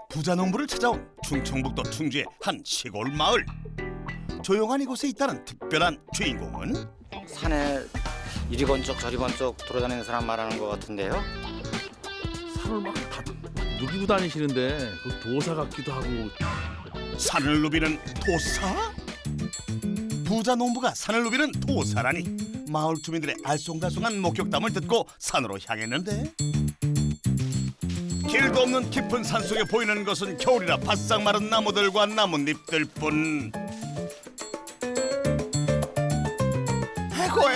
부자 농부를 찾아온 충청북도 충주의 한 시골 마을. 조용한 이곳에 있다는 특별한 주인공은 산에 이리 번쩍 저리 번쩍 돌아다니는 사람 말하는 것 같은데요. 산을 막 다 누비고 다니시는데 그 도사 같기도 하고. 산을 누비는 도사? 부자 농부가 산을 누비는 도사라니. 마을 주민들의 알쏭달쏭한 목격담을 듣고 산으로 향했는데 길도 없는 깊은 산속에 보이는 것은 겨울이라 바싹 마른 나무들과 나뭇잎들뿐.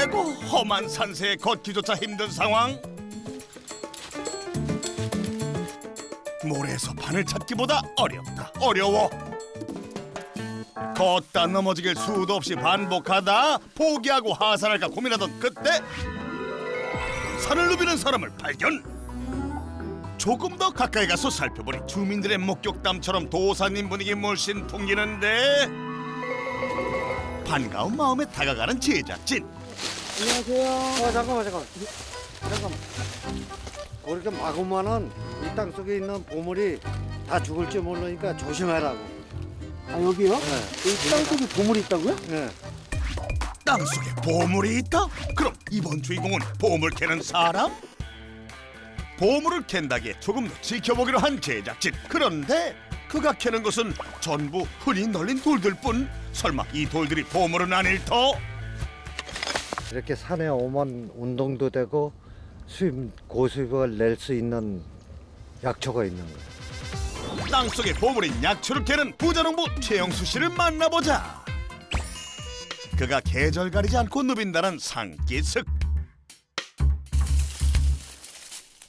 에고 험한 산세에 걷기조차 힘든 상황. 모래에서 바늘 찾기보다 어려워. 걷다 넘어지길 수도 없이 반복하다 포기하고 하산할까 고민하던 그때 산을 누비는 사람을 발견. 조금 더 가까이 가서 살펴보니 주민들의 목격담처럼 도사님 분위기 물씬 풍기는데 반가운 마음에 다가가는 제작진. 안녕하세요. 잠깐만. 이렇게 막으면은 이 땅 속에 있는 보물이 다 죽을지 모르니까 조심하라고. 아 여기요? 네. 이 땅속에 보물이 있다고요? 네. 땅속에 보물이 있다? 그럼 이번 주인공은 보물 캐는 사람? 보물을 캔다기에 조금 더 지켜보기로 한 제작진. 그런데 그가 캐는 것은 전부 흔히 널린 돌들뿐. 설마 이 돌들이 보물은 아닐 터? 이렇게 산에 오면 운동도 되고 고수입을 낼 수 있는 약초가 있는 거예요. 땅속에 보물인 약초를 캐는 부자농부 최영수 씨를 만나보자. 그가 계절 가리지 않고 누빈다는 산기슭.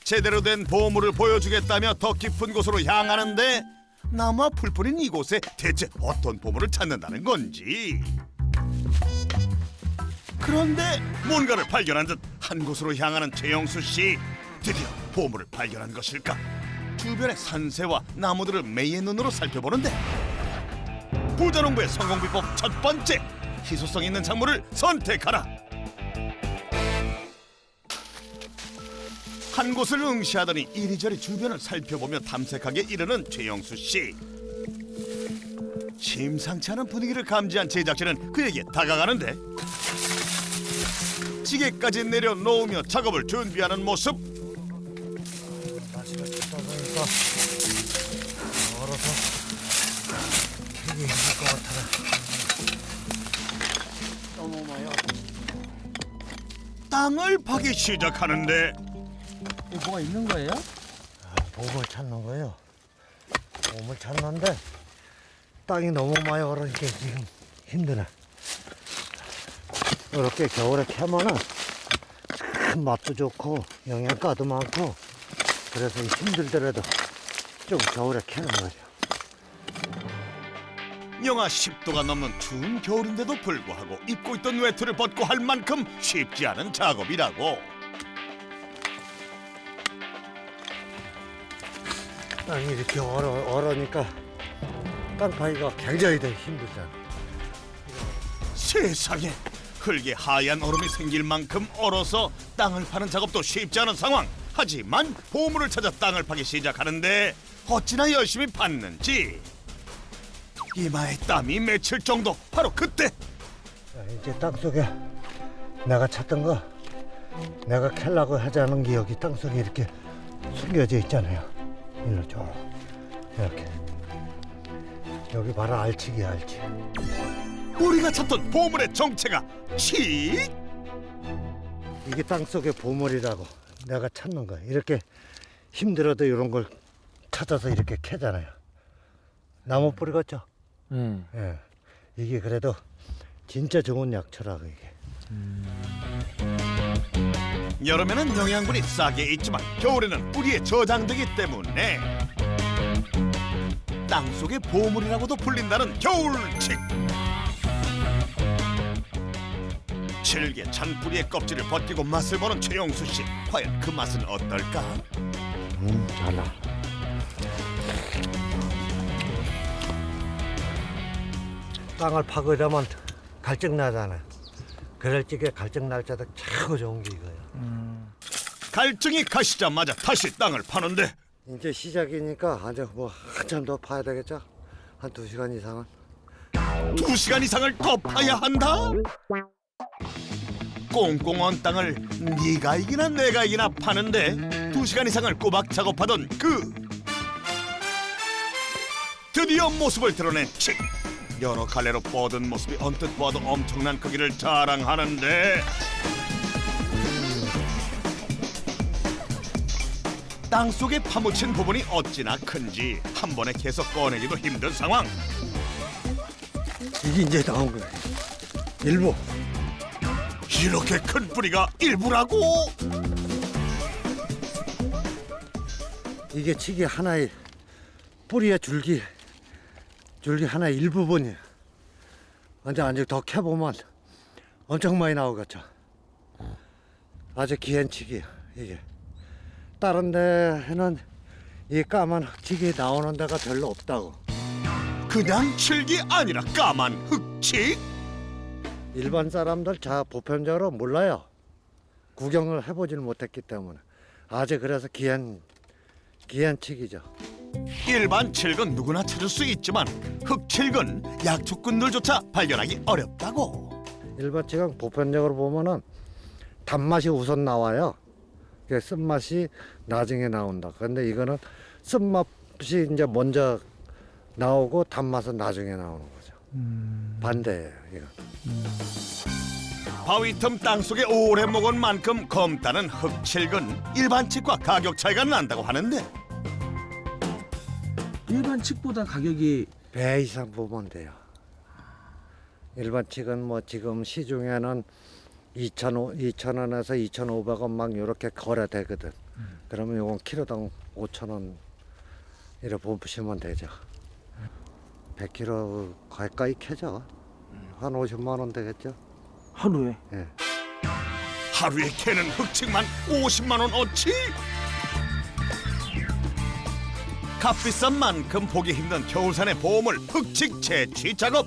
제대로 된 보물을 보여주겠다며 더 깊은 곳으로 향하는데 나무와 풀뿌린 이곳에 대체 어떤 보물을 찾는다는 건지. 그런데 뭔가를 발견한 듯 한 곳으로 향하는 최영수 씨. 드디어 보물을 발견한 것일까? 주변의 산새와 나무들을 매의 눈으로 살펴보는데 부자농부의 성공 비법 첫 번째, 희소성 있는 작물을 선택하라. 한 곳을 응시하더니 이리저리 주변을 살펴보며 탐색하게 이르는 최영수 씨. 심상치 않은 분위기를 감지한 제작진은 그에게 다가가는데 지게까지 내려놓으며 작업을 준비하는 모습. 날씨가 춥다 보니까 얼어서 되게 힘들 것 같아. 너무 많아요. 땅을 파기 시작하는데 뭐가 있는 거예요? 보물 찾는 거예요. 보물 찾는데 땅이 너무 많이 얼으니까 지금 힘드네. 이렇게 겨울에 캐면은 참 맛도 좋고 영양가도 많고 그래서 힘들더라도 좀 겨울에 캐는 거죠. 영하 10도가 넘는 추운 겨울인데도 불구하고 입고 있던 외투를 벗고 할 만큼 쉽지 않은 작업이라고. 땅이 이렇게 얼으니까 땅 파기가 굉장히 힘들잖아. 세상에, 흙에 하얀 얼음이 생길 만큼 얼어서 땅을 파는 작업도 쉽지 않은 상황. 하지만 보물을 찾아 땅을 파기 시작하는데 어찌나 열심히 팠는지 이마에 땀이 맺힐 정도. 바로 그때 이제 땅 속에 내가 찾던 거, 내가 캐려고 하지 않은 게 여기 땅 속에 이렇게 숨겨져 있잖아요. 일로 쭉 이렇게. 여기 바로 알치기야, 알치. 우리가 찾던 보물의 정체가 칙! 이게 땅 속의 보물이라고 내가 찾는 거야. 이렇게 힘들어도 이런 걸 찾아서 이렇게 캐잖아요. 나무 뿌리 같죠? 예. 이게 그래도 진짜 좋은 약초라고 이게. 여름에는 영양분이 싸게 있지만 겨울에는 뿌리에 저장되기 때문에 땅속의 보물이라고도 불린다는 겨울칡. 질게 찬 뿌리의 껍질을 벗기고 맛을 보는 최영수 씨. 과연 그 맛은 어떨까? 달라. 땅을 파고 이러면 갈증 나잖아. 그럴 적에 갈증 날 때도 최고 좋은 게 이거예요. 갈증이 가시자마자 다시 땅을 파는데 이제 시작이니까 아주 뭐 한참 더 파야 되겠죠? 한 2시간 이상은. 2시간 이상을 더 파야 한다? 꽁꽁 땅을 네가 이기나 내가 이기나 파는데 2시간 이상을 꼬박 작업하던 드디어 모습을 드러낸 칡. 여러 갈래로 뻗은 모습이 언뜻 보아도 엄청난 크기를 자랑하는데 땅속에 파묻힌 부분이 어찌나 큰지 한 번에 계속 꺼내기도 힘든 상황. 이게 이제 나온 거예요. 일부. 이렇게 큰 뿌리가 일부라고? 이게 치기 하나의 뿌리의 줄기 하나의 일부분이에요. 완전 더 캐보면 엄청 많이 나오겠죠. 아주 귀한 치기예요, 이게. 다른 데는 이 까만 흙치기 나오는 데가 별로 없다고. 그냥 칠기 아니라 까만 흙치? 일반 사람들 보편적으로 몰라요. 구경을 해보질 못했기 때문에. 아주 그래서 귀한 치기죠. 일반 칠근 누구나 찾을 수 있지만 흙칠근 약초꾼들조차 발견하기 어렵다고. 일반 치가 보편적으로 보면은 단맛이 우선 나와요. 쓴맛이 나중에 나온다. 근데 이거는 쓴맛이 이제 먼저 나오고 단맛은 나중에 나오는 거죠. 반대예요, 이거. 바위 틈 땅속에 오래 묵은 만큼 검다는 흙칠근 일반 칡과 가격 차이가 난다고 하는데 일반 칡보다 가격이 배 이상 보면 돼요. 일반 칡은 뭐 지금 시중에는 2,000원에서 2,500원 막 이렇게 거래되거든. 그러면 이건 키로당 5,000원 이렇게 보시면 되죠. 100kg 가까이 캐죠. 한 50만 원 되겠죠. 하루에? 예. 하루에 캐는 흙책만 50만 원 어치? 값비싼 만큼 보기 힘든 겨울산의 보물 흙칙 채취 작업.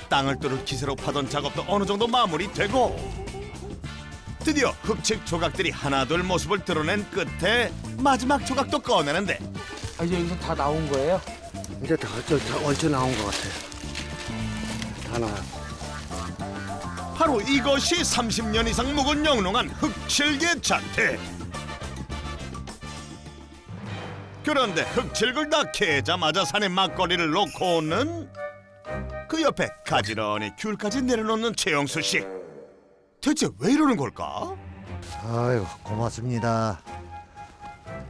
땅을 뚫을 기세로 파던 작업도 어느 정도 마무리되고 드디어 흙칙 조각들이 하나둘 모습을 드러낸 끝에 마지막 조각도 꺼내는데 아, 이제 여기서 다 나온 거예요? 이제 다 얼추 나온 것 같아요. 다 나와요. 바로 이것이 30년 이상 묵은 영롱한 흙칠개 자태. 그런데 흙칠을 다 캐자마자 산에 막걸리를 놓고는 그 옆에 가지런히 귤까지 내려놓는 최영수 씨. 대체 왜 이러는 걸까? 아이고 고맙습니다.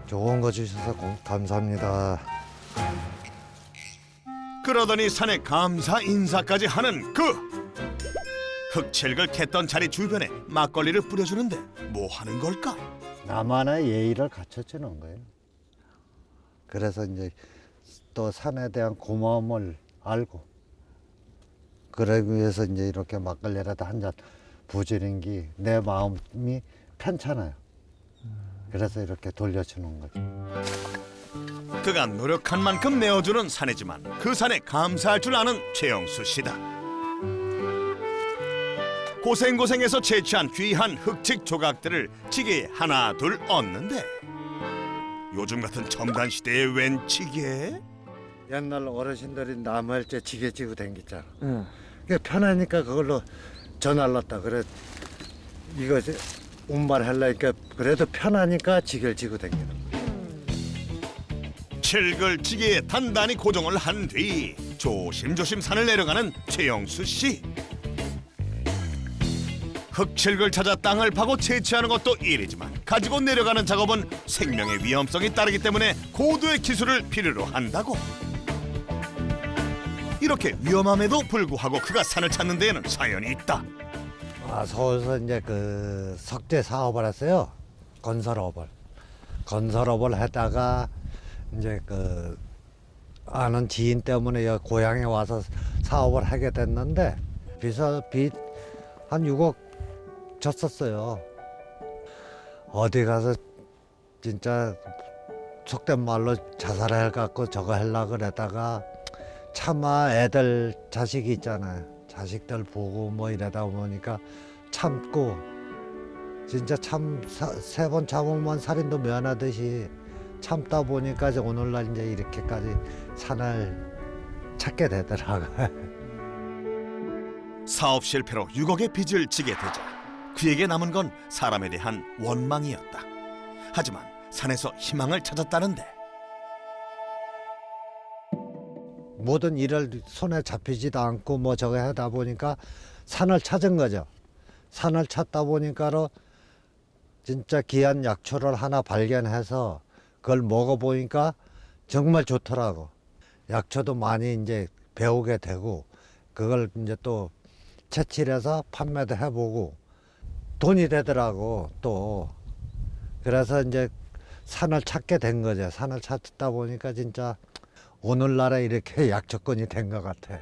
좋은 거 주셔서 감사합니다. 그러더니 산에 감사 인사까지 하는 흙칠을 캤던 자리 주변에 막걸리를 뿌려주는데 뭐 하는 걸까? 나만의 예의를 갖춰주는 거예요. 그래서 이제 또 산에 대한 고마움을 알고 그러기 위해서 이제 이렇게 막걸리라도 한 잔 부지런 게 내 마음이 편찮아요. 그래서 이렇게 돌려주는 거죠. 그가 노력한 만큼 내어주는 산이지만 그 산에 감사할 줄 아는 최영수 씨다. 고생고생해서 채취한 귀한 흙칙 조각들을 지게에 하나 둘 얹는데 요즘 같은 첨단 시대에 웬 지게? 옛날 어르신들이 나무할때 지게 지고 댕겼잖아. 응. 그게 편하니까 그걸로 전할랐다. 그래 이거 운반하려니까 그래도 편하니까 지게를 지고 댕기는 거야. 칠글 지게에 단단히 고정을 한 뒤 조심조심 산을 내려가는 최영수 씨. 흙칠글 찾아 땅을 파고 채취하는 것도 일이지만 가지고 내려가는 작업은 생명의 위험성이 따르기 때문에 고도의 기술을 필요로 한다고. 이렇게 위험함에도 불구하고 그가 산을 찾는 데에는 사연이 있다. 서울서 이제 그 석재 사업을 했어요. 건설업을 하다가 이제 그 아는 지인 때문에 여기 고향에 와서 사업을 하게 됐는데 빚 한 6억 졌었어요. 어디 가서 진짜 속된 말로 자살해 갖고 저거 하려고 그러다가 차마 애들 자식이 있잖아요. 자식들 보고 뭐 이러다 보니까 참고 진짜 참 3번 참으면 살인도 면하듯이 참다 보니까 이제 오늘날 이제 이렇게까지 산을 찾게 되더라고요. 사업 실패로 6억의 빚을 지게 되자 그에게 남은 건 사람에 대한 원망이었다. 하지만 산에서 희망을 찾았다는데 모든 일을 손에 잡히지도 않고 뭐 저거 하다 보니까 산을 찾은 거죠. 산을 찾다 보니까로 진짜 귀한 약초를 하나 발견해서 그걸 먹어보니까 정말 좋더라고. 약초도 많이 이제 배우게 되고 그걸 이제 또 채취해서 판매도 해보고 돈이 되더라고 또. 그래서 이제 산을 찾게 된 거죠. 산을 찾다 보니까 진짜 오늘날에 이렇게 약초꾼이 된 것 같아요.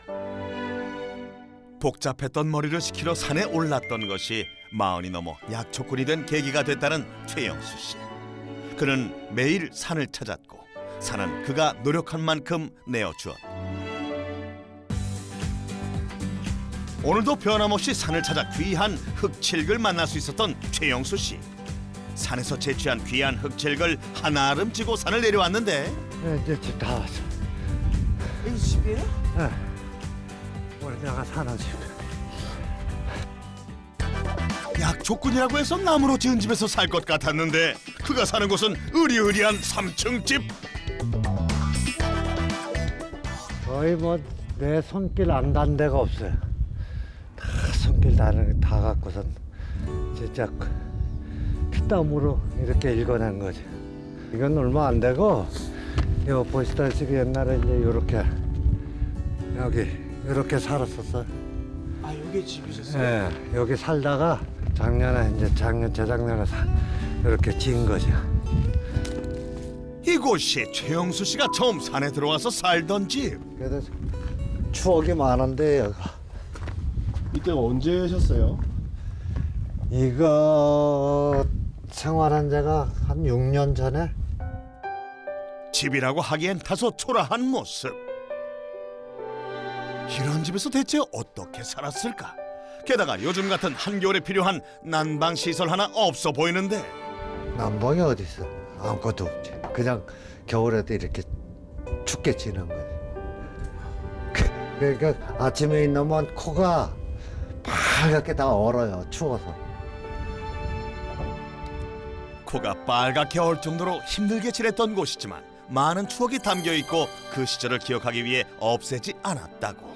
복잡했던 머리를 식히러 산에 올랐던 것이 40이 넘어 약초꾼이 된 계기가 됐다는 최영수 씨. 그는 매일 산을 찾았고 산은 그가 노력한 만큼 내어주었다. 오늘도 변함없이 산을 찾아 귀한 흑칠글 만날 수 있었던 최영수 씨. 산에서 채취한 귀한 흑칠글 한아름 찌고 산을 내려왔는데 네, 이제 집 다 왔어. 이 집이에요? 네. 우리 내가 사는 집. 약초꾼이라고 해서 나무로 지은 집에서 살 것 같았는데 그가 사는 곳은 으리으리한 3층 집. 거의 뭐 내 손길 안 닿는 데가 없어요. 다 손길 다 갖고선 진짜 피땀으로 이렇게 읽어낸 거지. 이건 얼마 안 되고 이거 보시다시피 옛날에 이제 요렇게 여기 이렇게 살았었어요. 아 여기 집이셨어요? 네, 여기 살다가 작년에 이제 재작년에 이렇게 지은 거죠. 이곳이 최영수 씨가 처음 산에 들어와서 살던 집. 그래서 추억이 많은데 여기가. 이때가 언제셨어요? 이거 생활한 지가 한 6년 전에. 집이라고 하기엔 다소 초라한 모습. 이런 집에서 대체 어떻게 살았을까? 게다가 요즘 같은 한겨울에 필요한 난방 시설 하나 없어 보이는데 난방이 어디 있어? 아무것도 없지. 그냥 겨울에도 이렇게 춥게 지는 거지. 그러니까 아침에 일어나면 코가 빨갛게 다 얼어요. 추워서. 코가 빨갛게 얼 정도로 힘들게 지냈던 곳이지만 많은 추억이 담겨 있고 그 시절을 기억하기 위해 없애지 않았다고.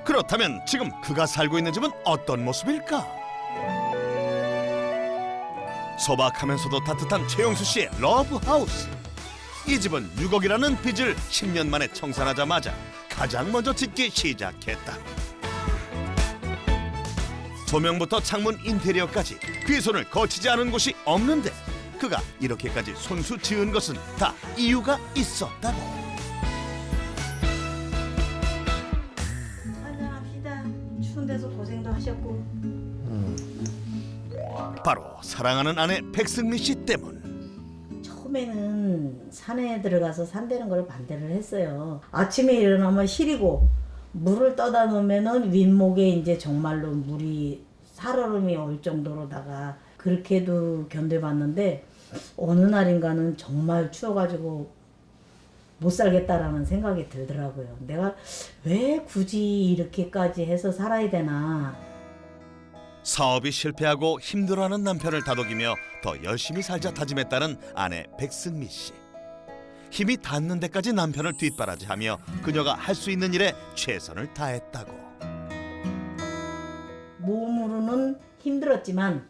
그렇다면 지금 그가 살고 있는 집은 어떤 모습일까? 소박하면서도 따뜻한 최영수 씨의 러브하우스. 이 집은 6억이라는 빚을 10년 만에 청산하자마자 가장 먼저 짓기 시작했다. 조명부터 창문 인테리어까지 그의 손을 거치지 않은 곳이 없는데 그가 이렇게까지 손수 지은 것은 다 이유가 있었다고. 한잔합시다. 추운 데서 고생도 하셨고. 바로 사랑하는 아내 백승미 씨 때문. 처음에는 산에 들어가서 산다는 걸 반대를 했어요. 아침에 일어나면 시리고 물을 떠다 놓으면은 윗목에 이제 정말로 물이 살얼음이 올 정도로다가 그렇게도 견뎌봤는데 어느 날인가는 정말 추워가지고 못 살겠다라는 생각이 들더라고요. 내가 왜 굳이 이렇게까지 해서 살아야 되나. 사업이 실패하고 힘들어하는 남편을 다독이며 더 열심히 살자 다짐했다는 아내 백승미 씨. 힘이 닿는 데까지 남편을 뒷바라지하며 그녀가 할 수 있는 일에 최선을 다했다고. 몸으로는 힘들었지만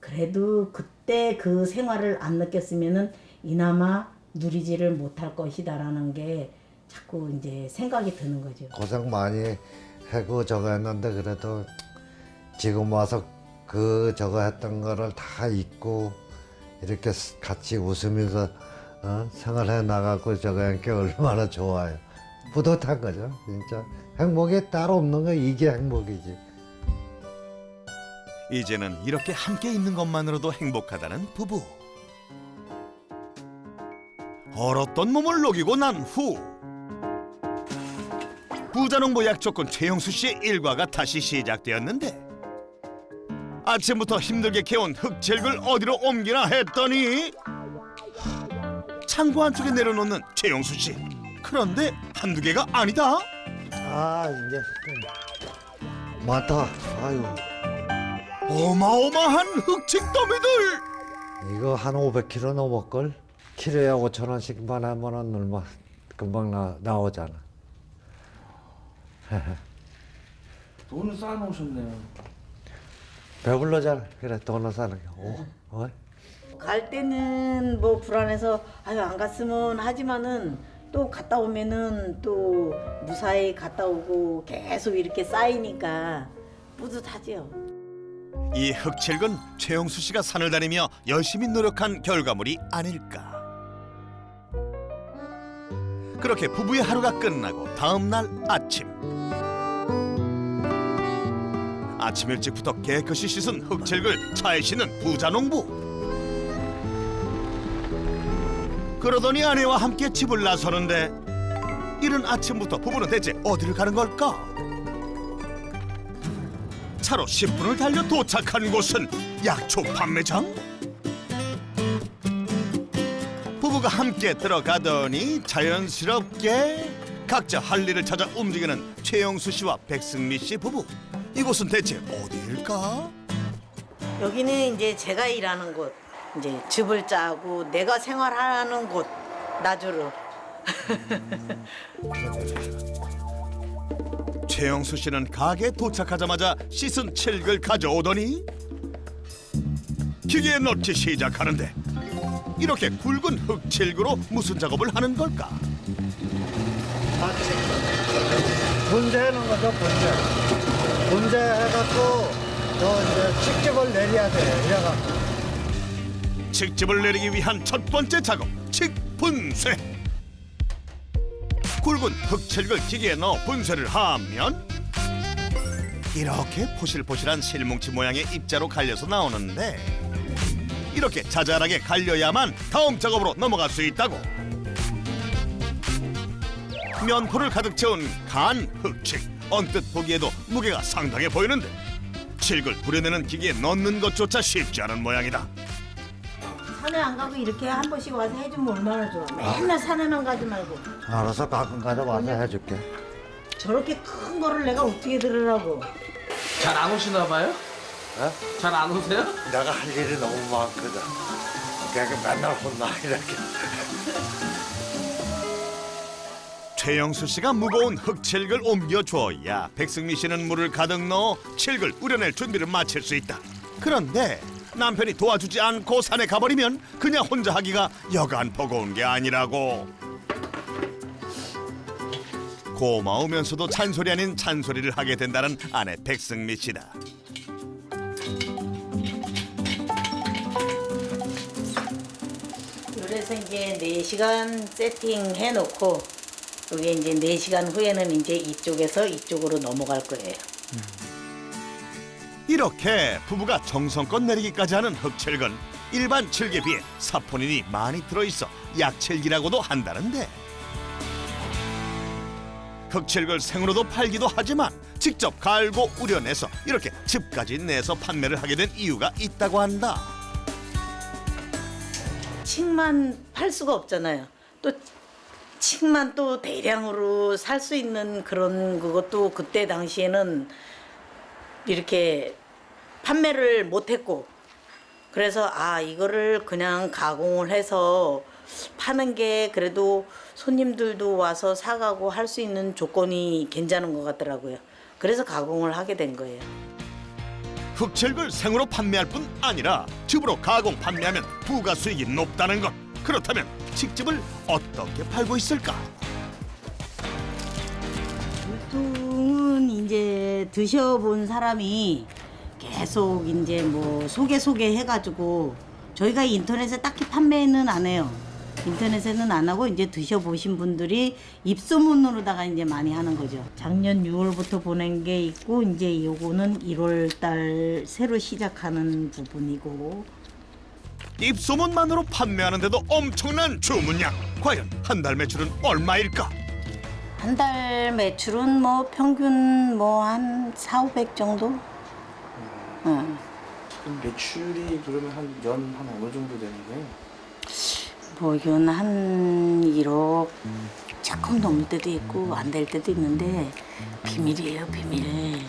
그래도 그때 그 생활을 안 느꼈으면은 이나마 누리지를 못할 것이다라는 게 자꾸 이제 생각이 드는 거죠. 고생 많이 하고 저거 했는데 그래도 지금 와서 그 저거 했던 거를 다 잊고 이렇게 같이 웃으면서 생활해 나가고 저거 하니까 얼마나 좋아요. 뿌듯한 거죠. 진짜 행복이 따로 없는 거 이게 행복이지. 이제는 이렇게 함께 있는 것만으로도 행복하다는 부부. 얼었던 몸을 녹이고 난 후 부자농부 약초꾼 최영수 씨의 일과가 다시 시작되었는데 아침부터 힘들게 캐온 흑채를 어디로 옮기나 했더니 창고 안쪽에 내려놓는 최영수 씨. 그런데 한두 개가 아니다. 아 이제 많다. 아유 어마어마한 흑채 더미들. 이거 한 500kg 넘을걸. 키로에 5,000원씩만 하면은 얼마 금방 나오잖아. 돈을 쌓아놓으셨네요. 배불러잖아. 그래 돈을 사는 게. 갈 때는 뭐 불안해서 아유 안 갔으면 하지만은 또 갔다 오면은 또 무사히 갔다 오고 계속 이렇게 쌓이니까 뿌듯하지요. 이 흑채는 최영수 씨가 산을 다니며 열심히 노력한 결과물이 아닐까. 그렇게 부부의 하루가 끝나고 다음 날 아침. 아침 일찍부터 깨끗이 씻은 흑채를 차에 싣는 부자 농부. 그러더니 아내와 함께 집을 나서는데 이른 아침부터 부부는 대체 어디를 가는 걸까? 차로 10분을 달려 도착한 곳은 약초 판매장? 부부가 함께 들어가더니 자연스럽게 각자 할 일을 찾아 움직이는 최영수 씨와 백승미 씨 부부. 이곳은 대체 어디일까? 여기는 이제 제가 일하는 곳, 이제 즙을 짜고 내가 생활하는 곳 나주로. 최영수 씨는 가게에 도착하자마자 씻은 칡을 가져오더니 기계에 넣기 시작하는데 이렇게 굵은 흑칡으로 무슨 작업을 하는 걸까? 분쇄하는 거죠. 분쇄해갖고 저 이제 칡즙을 내려야 돼. 이래갖고. 칡즙을 내리기 위한 첫 번째 작업, 칡분쇄. 굵은 흑칡을 기계에 넣어 분쇄를 하면 이렇게 포실포실한 실뭉치 모양의 입자로 갈려서 나오는데 이렇게 자잘하게 갈려야만 다음 작업으로 넘어갈 수 있다고. 면포를 가득 채운 간 흑칡. 언뜻 보기에도 무게가 상당해 보이는데 칡을 부려내는 기계에 넣는 것조차 쉽지 않은 모양이다. 산에 안 가고 이렇게 한 번씩 와서 해주면 얼마나 좋아. 맨날 산에만 가지 말고. 알아서 가끔 가다 와서 해줄게. 저렇게 큰 거를 내가 어떻게 들으라고. 잘 안 오시나 봐요? 잘 안 오세요? 내가 할 일이 너무 많거든. 그러니까 맨날 혼나 이렇게. 최영수 씨가 무거운 흑칡을 옮겨줘야 백승미 씨는 물을 가득 넣어 칡을 우려낼 준비를 마칠 수 있다. 그런데 남편이 도와주지 않고 산에 가버리면 그냥 혼자 하기가 여간 버거운 게 아니라고. 고마우면서도 잔소리 아닌 잔소리를 하게 된다는 아내 백승미 씨다. 그래서 이제 4시간 세팅해놓고 이게 이제 4시간 후에는 이제 이쪽에서 이쪽으로 넘어갈 거예요. 이렇게 부부가 정성껏 내리기까지 하는 흑칡은 일반 칡에 비해 사포닌이 많이 들어있어 약칡이라고도 한다는데 흑칡을 생으로도 팔기도 하지만 직접 갈고 우려내서 이렇게 즙까지 내서 판매를 하게 된 이유가 있다고 한다. 칡만 팔 수가 없잖아요. 또 칡만 또 대량으로 살 수 있는 그런 그것도 그때 당시에는 이렇게 판매를 못했고 그래서 이거를 그냥 가공을 해서 파는 게 그래도 손님들도 와서 사가고 할 수 있는 조건이 괜찮은 것 같더라고요. 그래서 가공을 하게 된 거예요. 흑칡을 생으로 판매할 뿐 아니라 즙으로 가공 판매하면 부가 수익이 높다는 것. 그렇다면 칡즙을 어떻게 팔고 있을까? 보통은 이제 드셔본 사람이 계속 이제 뭐 소개 해가지고 저희가 인터넷에 딱히 판매는 안 해요. 인터넷에는 안 하고 이제 드셔보신 분들이 입소문으로다가 이제 많이 하는 거죠. 작년 6월부터 보낸 게 있고 이제 요거는 1월 달 새로 시작하는 부분이고. 입소문만으로 판매하는데도 엄청난 주문량. 과연 한 달 매출은 얼마일까? 한 달 매출은 뭐 평균 뭐 한 4, 500 정도? 그럼 매출이 그러면 한 어느 정도 되는 거예요? 뭐 이건 한 1억 조금 넘을 때도 있고 안 될 때도 있는데 비밀이에요, 비밀.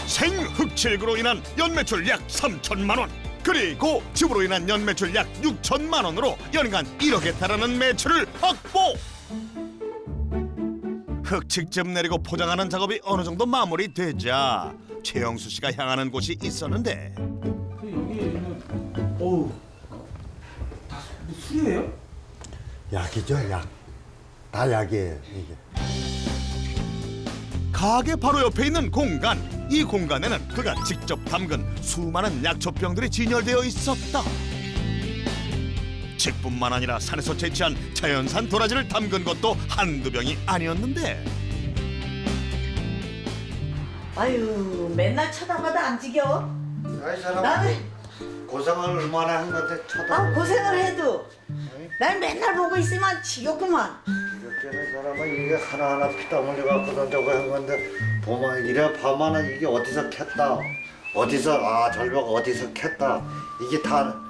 생흑칠구로 인한 연매출 약 3천만 원, 그리고 즙으로 인한 연매출 약 6천만 원으로 연간 1억에 달하는 매출을 확보. 흑칙즙 내리고 포장하는 작업이 어느 정도 마무리되자 최영수 씨가 향하는 곳이 있었는데 여기는 어우 다 술이에요? 약이죠, 약. 다 약이에요, 이게. 가게 바로 옆에 있는 공간. 이 공간에는 그가 직접 담근 수많은 약초병들이 진열되어 있었다. 칡뿐만 아니라 산에서 채취한 자연산 도라지를 담근 것도 한두 병이 아니었는데 아유, 맨날 쳐다봐도 안 지겨워? 아이 사람 나는 고생을 얼마나 한 건데 아, 고생을 해도 날 맨날 보고 있으면 지겹구만. 이렇게 는 사람은 이게 하나하나 피땀 흘려 갖고선 저거 한 건데 보면 이래 봐만은 이게 어디서 캤다, 어디서 절벽 어디서 캤다, 이게 다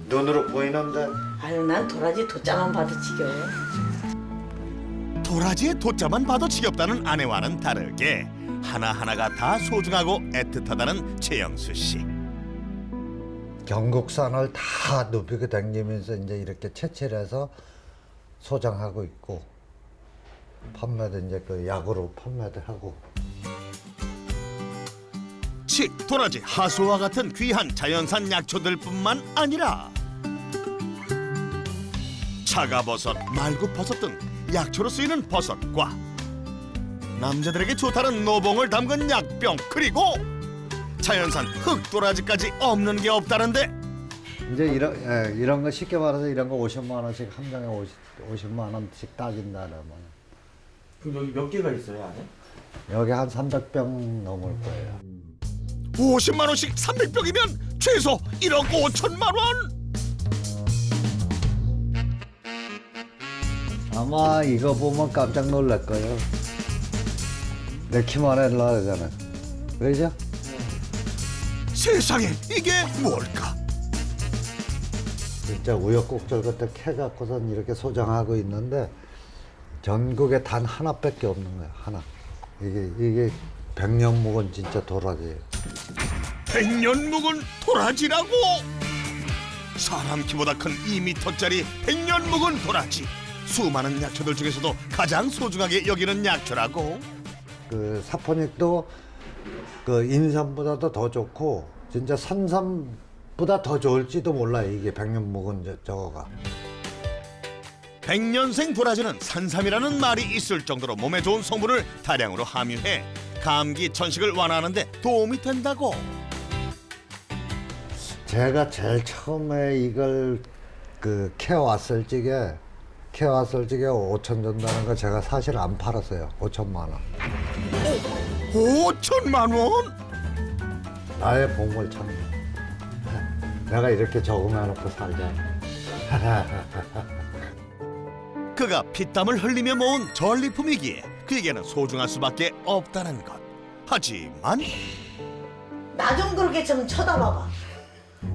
눈으로 보이는데. 아유, 난 도라지 돛자만 봐도 지겨워. 도라지의 돛자만 봐도 지겹다는 아내와는 다르게 하나하나가 다 소중하고 애틋하다는 최영수 씨. 경국산을 다 눕히고 다니면서 이제 이렇게 채취를 해서 소장하고 있고 판매도 이제 그 약으로 판매도 하고. 칡, 도라지, 하소와 같은 귀한 자연산 약초들뿐만 아니라 차가버섯, 말굽버섯 등 약초로 쓰이는 버섯과 남자들에게 좋다는 노봉을 담근 약병, 그리고 자연산 흑도라지까지 없는 게 없다는데 이제 이런 거 쉽게 말해서 이런 거 50만 원씩 한 병에 50만 원씩 따진다라면 그럼 여기 몇 개가 있어요 안에? 여기 한 300병 넘을 거예요. 50만 원씩 300병이면 최소 1억 5천만 원. 아마 이거 보면 깜짝 놀랄 거예요. 내 키만 해라 그러잖아. 그러죠? 세상에 이게 뭘까? 진짜 우여곡절 끝에 캐갖고선 이렇게 소장하고 있는데 전국에 단 하나밖에 없는 거야. 하나. 이게 100년 묵은 진짜 도라지예요. 100년 묵은 도라지라고? 사람 키보다 큰 2m짜리 100년 묵은 도라지. 수많은 약초들 중에서도 가장 소중하게 여기는 약초라고? 그 사포닉도 그 인삼보다도 더 좋고 진짜 산삼보다 더 좋을지도 몰라요. 이게 100년 묵은 저거가. 100년생 도라지는 산삼이라는 말이 있을 정도로 몸에 좋은 성분을 다량으로 함유해 감기, 천식을 완화하는 데 도움이 된다고. 제가 제일 처음에 이걸 그 캐왔을 적에 5천 준다는 거 제가 사실 안 팔았어요. 5천만 원. 5천만 원? 나의 보물 찾는. 내가 이렇게 적응해놓고 살잖아. 그가 피땀을 흘리며 모은 전리품이기에 그에게는 소중할 수밖에 없다는 것. 하지만 나 좀 그렇게 좀 쳐다봐봐.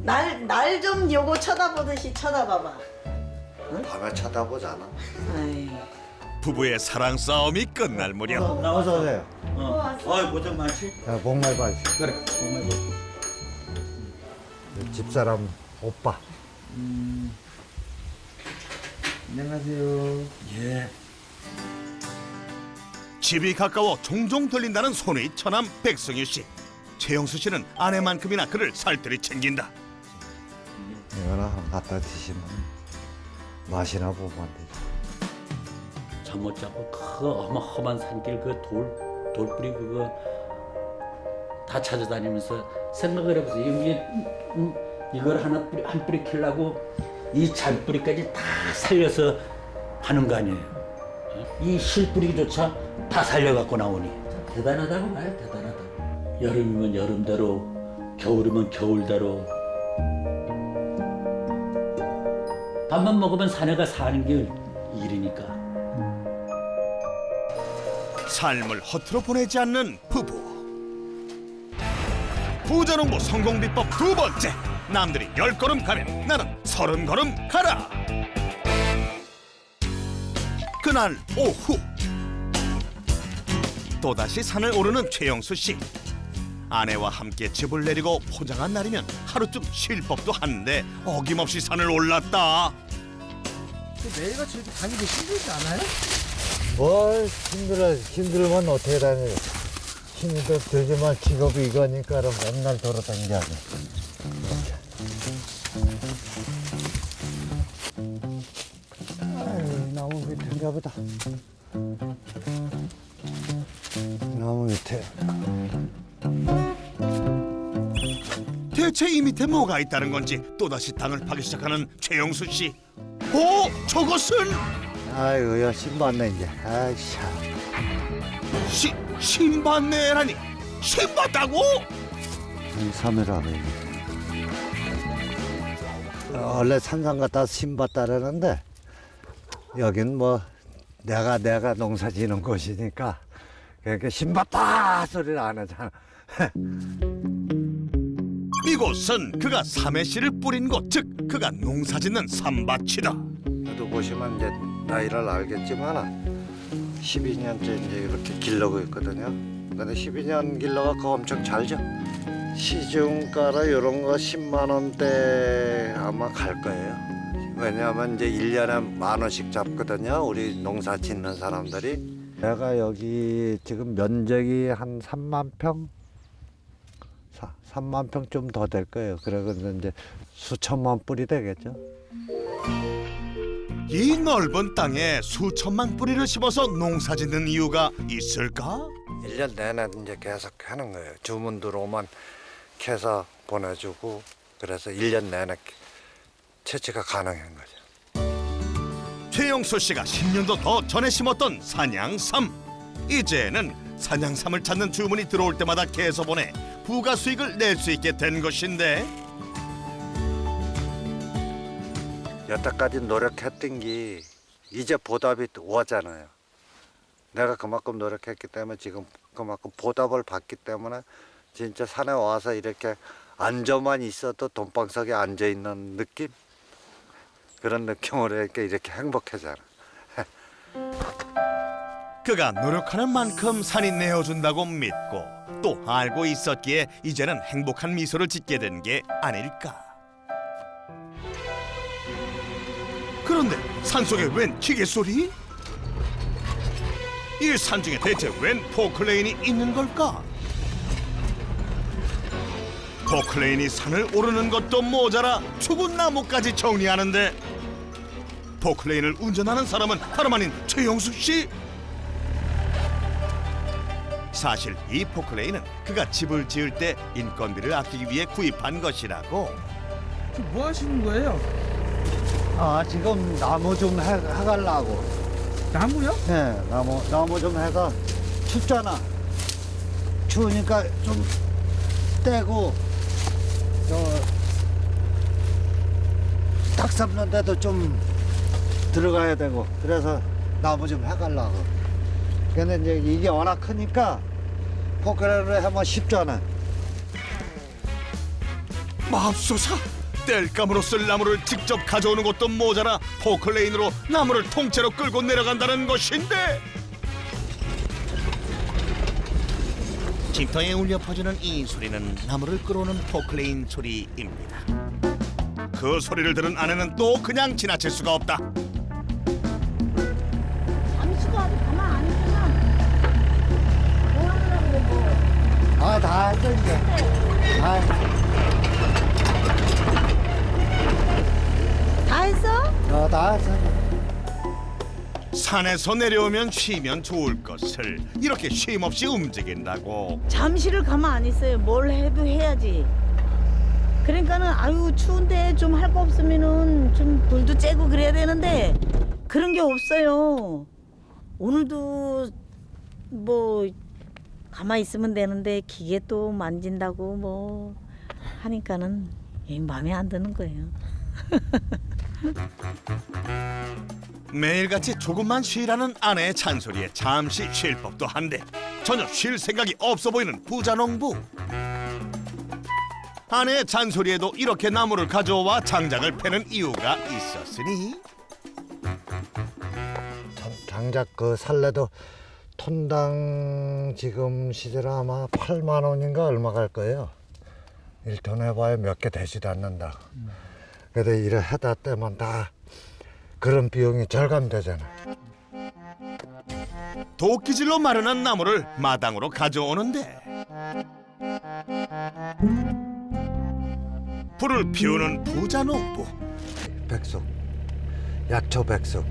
날 좀 요거 쳐다보듯이 쳐다봐봐. 밤에 쳐다보잖아. 아이. 부부의 사랑 싸움이 끝날 무렵 어서 오세요. 고생 많지? 야, 복 많이 받으시. 그래 정말 집사람 오빠. 안녕하세요. 예. 집이 가까워 종종 들린다는 손의 처남 백승유 씨. 최영수 씨는 아내만큼이나 그를 살뜰히 챙긴다. 이거나 하나 갖다 드시면 맛이나 보면 되지. 잠 못 자고 그 어마어마한 산길 그 돌뿌리 그거 다 찾아다니면서 생각을 해보세요. 여기 이걸 한 뿌리 키려고 이 잔뿌리까지 다 살려서 하는 거 아니에요. 이 실뿌리조차 다 살려갖고 나오니 대단하다고 봐요. 대단하다고. 여름이면 여름대로, 겨울이면 겨울대로. 밥만 먹으면 사내가 사는 게 일이니까. 삶을 허투루 보내지 않는 부부. 부자농부 성공 비법 두 번째. 남들이 10걸음 가면 나는 30걸음 가라. 그날 오후 또다시 산을 오르는 최영수 씨. 아내와 함께 집을 내리고 포장한 날이면 하루쯤 쉴 법도 한데 어김없이 산을 올랐다. 매일같이 이렇게 다니기 힘들지 않아요? 뭘 힘들면 어떻게 다녀. 힘이 더 들지만 직업이 이거니까 맨날 돌아다니자니. 아유, 나무 밑인가 보다. 나무 밑에. 대체 이 밑에 뭐가 있다는 건지 또다시 땅을 파기 시작하는 최영수 씨. 오, 저것은 아이고, 야, 신받네, 이제. 아이씨. 신받네라니. 신받다고? 이 섬이라네. 원래 산상 갔다 신받다라는데, 여긴 뭐, 내가 농사 지는 곳이니까, 그러니까 신받다 소리를 안 하잖아. 이곳은 그가 삼해씨를 뿌린 곳, 즉 그가 농사짓는 삼밭이다. 또 보시면 이제 나이를 알겠지만 12년째 이제 이렇게 길러고 있거든요. 근데 12년 길러갖고 엄청 잘죠. 시중가로 이런 거 10만 원대 아마 갈 거예요. 왜냐하면 이제 1년에 10,000원씩 잡거든요. 우리 농사 짓는 사람들이. 내가 여기 지금 면적이 한 3만 평? 3만 평 좀 더 될 거예요. 그래서 이제 수천만 뿌리 되겠죠. 이 넓은 땅에 수천만 뿌리를 심어서 농사짓는 이유가 있을까? 1년 내내 이제 계속 하는 거예요. 주문 들어오면 캐서 보내주고 그래서 1년 내내 채취가 가능한 거죠. 최영수 씨가 10년도 더 전에 심었던 산양삼. 이제는 산양삼을 찾는 주문이 들어올 때마다 캐서 보내 부가 수익을 낼 수 있게 된 것인데 여태까지 노력했던 게 이제 보답이 오잖아요. 내가 그만큼 노력했기 때문에 지금 그만큼 보답을 받기 때문에 진짜 산에 와서 이렇게 앉아만 있어도 돈방석에 앉아 있는 느낌? 그런 느낌으로 이렇게 행복해잖아. 그가 노력하는 만큼 산이 내어준다고 믿고 또 알고 있었기에 이제는 행복한 미소를 짓게 된 게 아닐까. 그런데 산속에 웬 기계 소리? 이 산중에 대체 웬 포클레인이 있는 걸까? 포클레인이 산을 오르는 것도 모자라 죽은 나무까지 정리하는데 포클레인을 운전하는 사람은 다름 아닌 최영수 씨. 사실 이 포클레인은 그가 집을 지을 때 인건비를 아끼기 위해 구입한 것이라고. 지금 뭐 하시는 거예요? 아, 지금 나무 좀 해가려고. 나무요? 네, 나무 좀 해서 춥잖아. 추우니까 좀 떼고 닭 삶는 데도 좀 들어가야 되고 그래서 나무 좀 해가려고. 근데 이제 이게 워낙 크니까 포크레인으로 하면 쉽잖아. 맙소사! 뗄감으로 쓸 나무를 직접 가져오는 것도 모자라 포클레인으로 나무를 통째로 끌고 내려간다는 것인데 집터에 울려 퍼지는 이 소리는 나무를 끌어오는 포클레인 소리입니다. 그 소리를 들은 아내는 또 그냥 지나칠 수가 없다. 아미씨도 아직 가만 안 있구나. 뭐 하느라고 그래 뭐. 아, 다 했어 이제. 다 했어? 다 했어. 산에서 내려오면 쉬면 좋을 것을 이렇게 쉼없이 움직인다고. 잠시를 가만 안 있어요. 뭘 해도 해야지. 그러니까는 아유 추운데 좀 할 거 없으면은 좀 불도 쬐고 그래야 되는데 그런 게 없어요. 오늘도 뭐 가만히 있으면 되는데 기계 또 만진다고 뭐 하니까는 마음에 안 드는 거예요. 매일같이 조금만 쉬라는 아내의 잔소리에 잠시 쉴 법도 한데 전혀 쉴 생각이 없어 보이는 부자농부. 아내의 잔소리에도 이렇게 나무를 가져와 장작을 패는 이유가 있었으니 장작 그 살래도 톤당 지금 시세로 아마 8만 원인가 얼마 갈 거예요. 1톤 해봐야 몇 개 되지도 않는다. 그래도 일을 하다 때면 다 그런 비용이 절감되잖아. 도끼질로 마련한 나무를 마당으로 가져오는데 불을 피우는 부자농부. 백숙, 약초 백숙.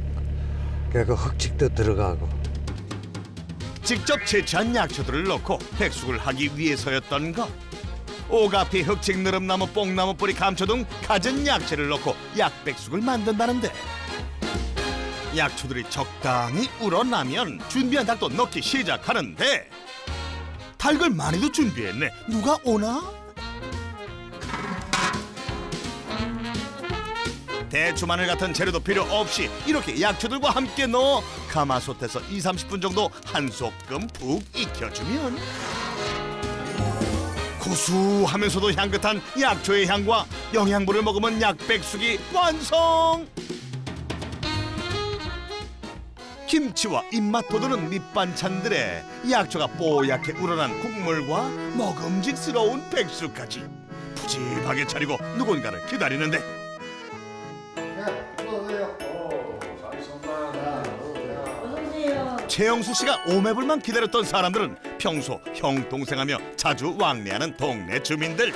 그 흙직도 들어가고. 직접 채취한 약초들을 넣고 백숙을 하기 위해서였던 것. 오가피, 흑직, 느릅나무, 뽕나무 뿌리, 감초 등 갖은 약재를 넣고 약백숙을 만든다는데 약초들이 적당히 우러나면 준비한 닭도 넣기 시작하는데 닭을 많이도 준비했네. 누가 오나? 대추마늘 같은 재료도 필요 없이 이렇게 약초들과 함께 넣어 가마솥에서 20-30분 정도 한 소끔 푹 익혀주면 고소하면서도 향긋한 약초의 향과 영양분을 머금은 약백숙이 완성! 김치와 입맛 돋우는 밑반찬들에 약초가 뽀얗게 우러난 국물과 먹음직스러운 백숙까지 푸짐하게 차리고 누군가를 기다리는데 최영수 씨가 오매불만 기다렸던 사람들은 평소 형 동생하며 자주 왕래하는 동네 주민들.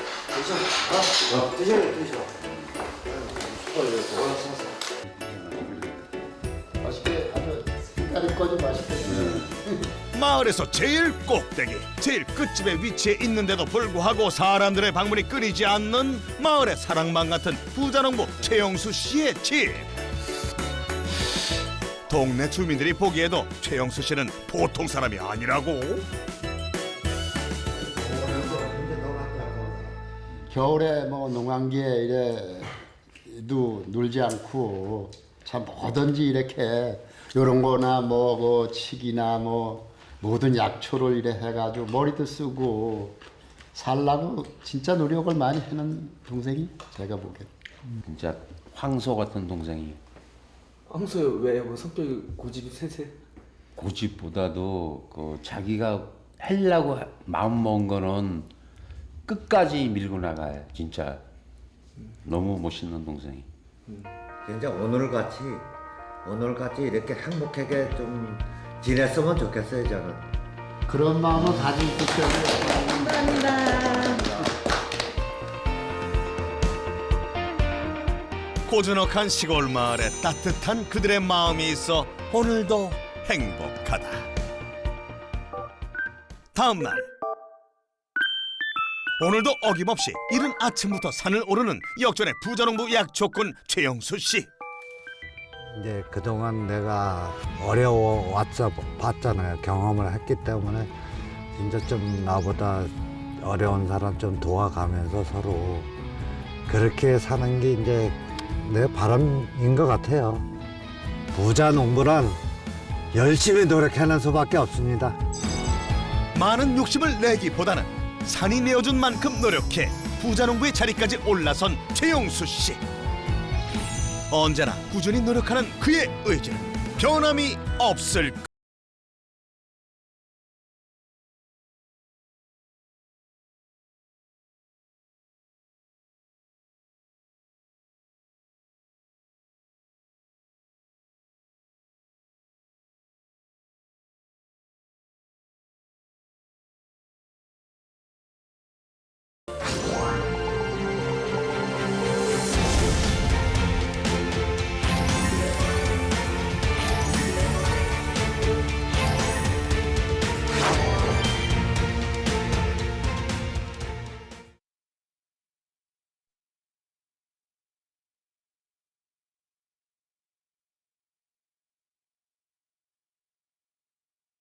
마을에서 제일 꼭대기, 제일 끝집에 위치해 있는데도 불구하고 사람들의 방문이 끊이지 않는 마을의 사랑방 같은 부자농부 최영수 씨의 집. 동네 주민들이 보기에도 최영수 씨는 보통 사람이 아니라고. 겨울에 뭐 농한기에 이래도 놀지 않고 참 뭐든지 이렇게 요런 거나 뭐 그 칡이나 뭐 모든 약초를 이래 해가지고 머리도 쓰고 살라고 진짜 노력을 많이 하는 동생이 제가 보기엔. 진짜 황소 같은 동생이. 황소요? 왜요? 뭐 성격이 고집이 세세? 고집보다도 그 자기가 하려고 마음 먹은 거는 끝까지 밀고 나가요. 진짜 너무 멋있는 동생이. 진짜 오늘같이 이렇게 행복하게 좀 지냈으면 좋겠어요, 저는. 그런 마음을 가지고 있어요. 감사합니다. 고즈넉한 시골 마을에 따뜻한 그들의 마음이 있어 오늘도 행복하다. 다음 날 오늘도 어김없이 이른 아침부터 산을 오르는 역전의 부자농부 약초꾼 최영수 씨. 이제 그동안 내가 봤잖아요. 경험을 했기 때문에 진짜 좀 나보다 어려운 사람 좀 도와가면서 서로 그렇게 사는 게 이제 내 바람인 것 같아요. 부자 농부란 열심히 노력하는 수밖에 없습니다. 많은 욕심을 내기보다는 산이 내어준 만큼 노력해 부자농부의 자리까지 올라선 최영수 씨. 언제나 꾸준히 노력하는 그의 의지는 변함이 없을